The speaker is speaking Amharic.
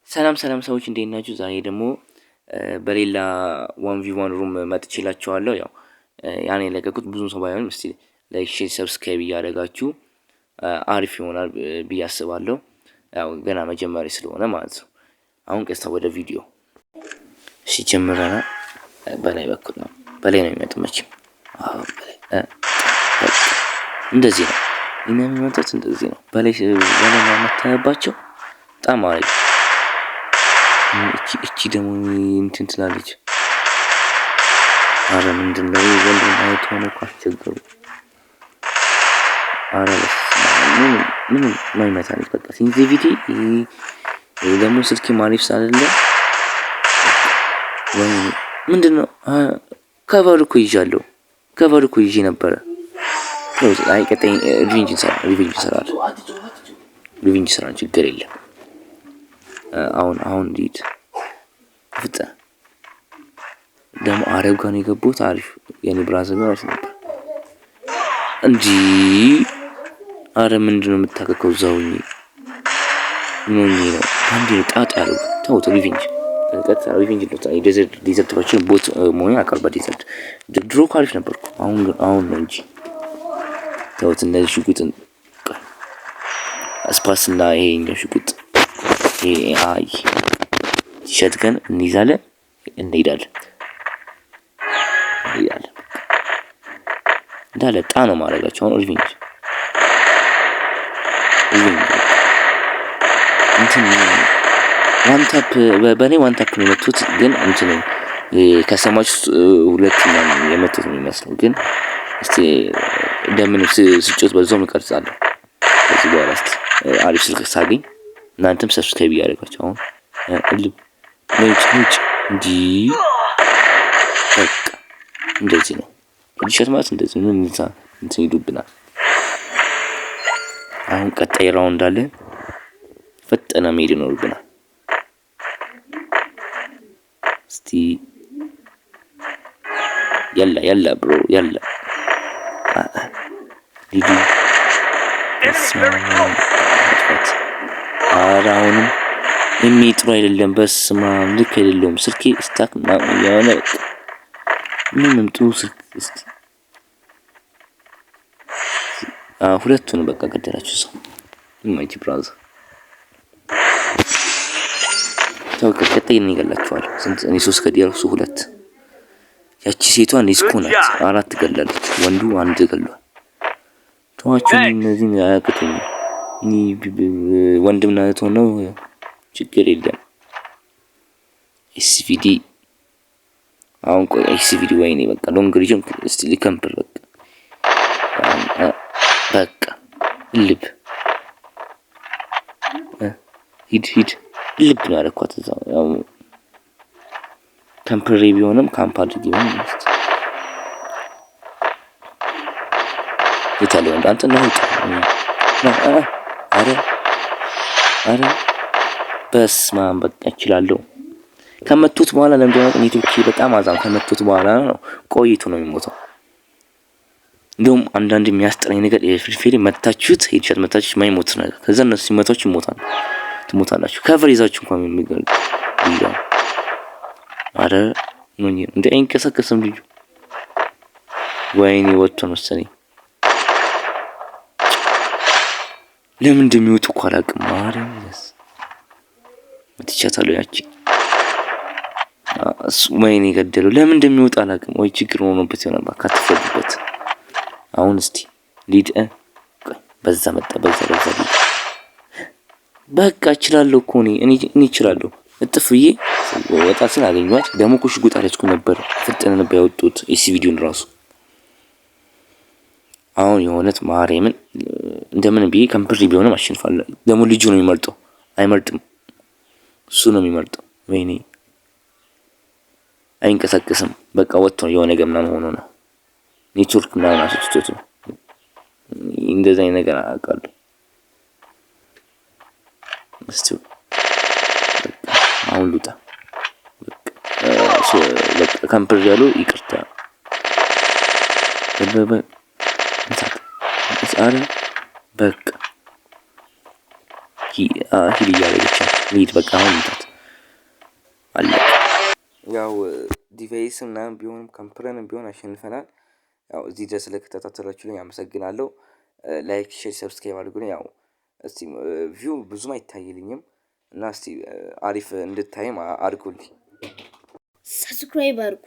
ሰላም ሰዎች እንዴት ናችሁ? ዛሬ ደግሞ በሌላ 1v1 ሩም መጥቼላችኋለሁ። ያው ያኔ የለቀቁት ብዙ ሰው ባይሆንም እስቲ ላይክ፣ ሼር፣ ሰብስክራይብ እያደረጋችሁ አሪፍ ይሆናል ብዬ አስባለሁ። ያው ገና መጀመሪያ ስለሆነ ማለት ነው። አሁን ቀጥታ ወደ ቪዲዮ ጀምረናል። በላይ በኩል ነው፣ በላይ ነው የሚመጣው መቼም። አዎ በላይ እንደዚህ ነው የሚመጡት፣ እንደዚህ ነው በላይ ማመጣባቸው በጣም አሪፍ። እቺ ደግሞ እንትን ትላለች። አረ ምንድነው ወንድም አይቶ ነው አስቸገሩ። አረ ምን ማይመታለች በቃ ሴንሲቲቪቲ። ይሄ ደግሞ ስልክ ማሪፍ ሳይደለ ወይ ምንድነው? ከቨር እኮ ይዣለሁ፣ ከቨር እኮ ይዤ ነበረ። አይ ቀጣይ ሪቬንጅ እንሰራለን፣ ችግር የለም። አሁን ሊድ ፍጠ ደግሞ አረብ ጋር ነው የገቡት። አሪፍ የኔ ብራዘር ነው ነበር እንጂ። አረ ምንድነው የምታከከው? ዛውኝ ምን ነው አንዴ ጣጣ ያለው ተውት። ሪቬንጅ ነው። ዲዘርት ባችን ቦት ሞኝ አቀርባ ዲዘርት ድሮ ካሪፍ ነበርኩ። አሁን ነው እንጂ ተውት። እነዚህ ሽጉጥን ስፓስና ይሄኛው ሽጉጥ አይ ሸትገን እንይዛለን፣ እንሄዳለን እንዳለ ጣ ነው ማድረጋቸው። አሁን ሪቬንጅ እንትን ዋን ታፕ በኔ ዋን ታፕ ነው የመቱት፣ ግን እንትን ከሰማች ሁለተኛ የመቱት ነው የሚመስለው። ግን እስቲ እንደምን ስጮት በዛው እቀርጻለሁ። ከዚህ በኋላ እስቲ አሪፍ ስልክ ሳገኝ እናንተም ሰብስክራይብ እያደረጋችሁ አሁን ልብ ነጭ እንጂ በቃ እንደዚህ ነው። ዲሸት ማለት እንደዚህ ምን እንትን ይዱብናል። አሁን ቀጣይ ራውንድ አለ። ፈጠነ መሄድ ይኖርብናል። እስቲ ያላ ብሮ ያላ ሊዱ አራውንም የሚጥሩ አይደለም። በስማ ልክ አይደለም። ስልኬ ስታክ ያለ ምንም ጥሩ ስልክ እስቲ ሁለቱን በቃ ገደላችሁ። ሰው ማይቲ ብራዘር ተወከከተ ይገላችኋል። ስንት እኔ 3 ከዲያርሱ 2 ያቺ ሴቷ ኔስኮ ናት። 4 ገላለች። ወንዱ 1 ገሏል። ተዋችሁ እነዚህ አያቅቱኝ። እኔ ወንድምና እህት ሆነው ችግር የለም። ኤስቪዲ አሁን ቆይ ኤስቪዲ ወይኔ በቃ ሎንግ ሪጅን እስቲ ሊከምፕል በቃ ልብ ሂድ ልብ ነው ያልኳት። እዛው ያው ቴምፖራሪ ቢሆንም ካምፕ አድርጊ ነው ማለት ይታለው አንተ ነው። አረ በስማም በቃ እችላለሁ። ከመቱት በኋላ ለምንድነው ኔትወርክ በጣም አዛም ከመቱት በኋላ ነው ቆይቶ ነው የሚሞተው። እንደውም አንዳንድ የሚያስጠላኝ ነገር የፍሪፌሪ መታችሁት ሄድሻት መታችሁት ማይሞት ነገር ከዛ እነሱ ሲመታችሁ ይሞታል። ትሞታላችሁ። ከቨር ይዛችሁ እንኳን የሚገርም ይላል። አረ ምን እንደ አይንቀሳቀስም ልጁ። ወይኔ ወጥቶ ነው መሰለኝ። ለምን እንደሚወጡ እኮ አላውቅም። ማርያም መትቻታለሁ። ያቺ ወይኔ ገደለው። ለምን እንደሚወጣ አላውቅም። ወይ ችግር ሆኖበት ይሆናል። ባካትፈዱበት። አሁን እስቲ ሊድ በዛ መጣ በዛ ሊድ በቃ እችላለሁ እኮ እኔ እችላለሁ። እጥፍዬ ወጣ ስላገኘኋት ደግሞ እኮ ሽጉጥ አለችኩ ነበር። ፍጥነ ነበር ያወጡት ኤስቪዲውን ራሱ። አሁን የሆነት ማርያምን እንደምን ብዬ ከምፕሪ ቢሆንም አሸንፋለሁ። ደግሞ ልጁ ነው የሚመርጠው፣ አይመርጥም። እሱ ነው የሚመርጠው። ወይኔ አይንቀሳቀስም። በቃ ወጥቶ የሆነ ነገር ምናምን ሆኖ ነው ኔትወርክ ምናምን አስወጥቶት ነው። እንደዛ አይነት ነገር አውቃለሁ። እስቲ አሁን ልውጣ በቃ ካምፕር ያሉ ይቅርታ አረ በቃ ሂድ እያለች ሂድ በቃ አሁን እንታት አለ። ያው ዲቫይስ ምናምን ቢሆንም ከምፕረንም ቢሆን አሸንፈናል። ያው እዚህ ድረስ ስለተከታተላችሁልኝ አመሰግናለሁ። ላይክ ሼር ሰብስክራይብ አድርጉልኝ። ያው እስቲ ቪው ብዙም አይታይልኝም እና እስቲ አሪፍ እንድታይም አድርጉልኝ። ሰብስክራይብ አድርጉ።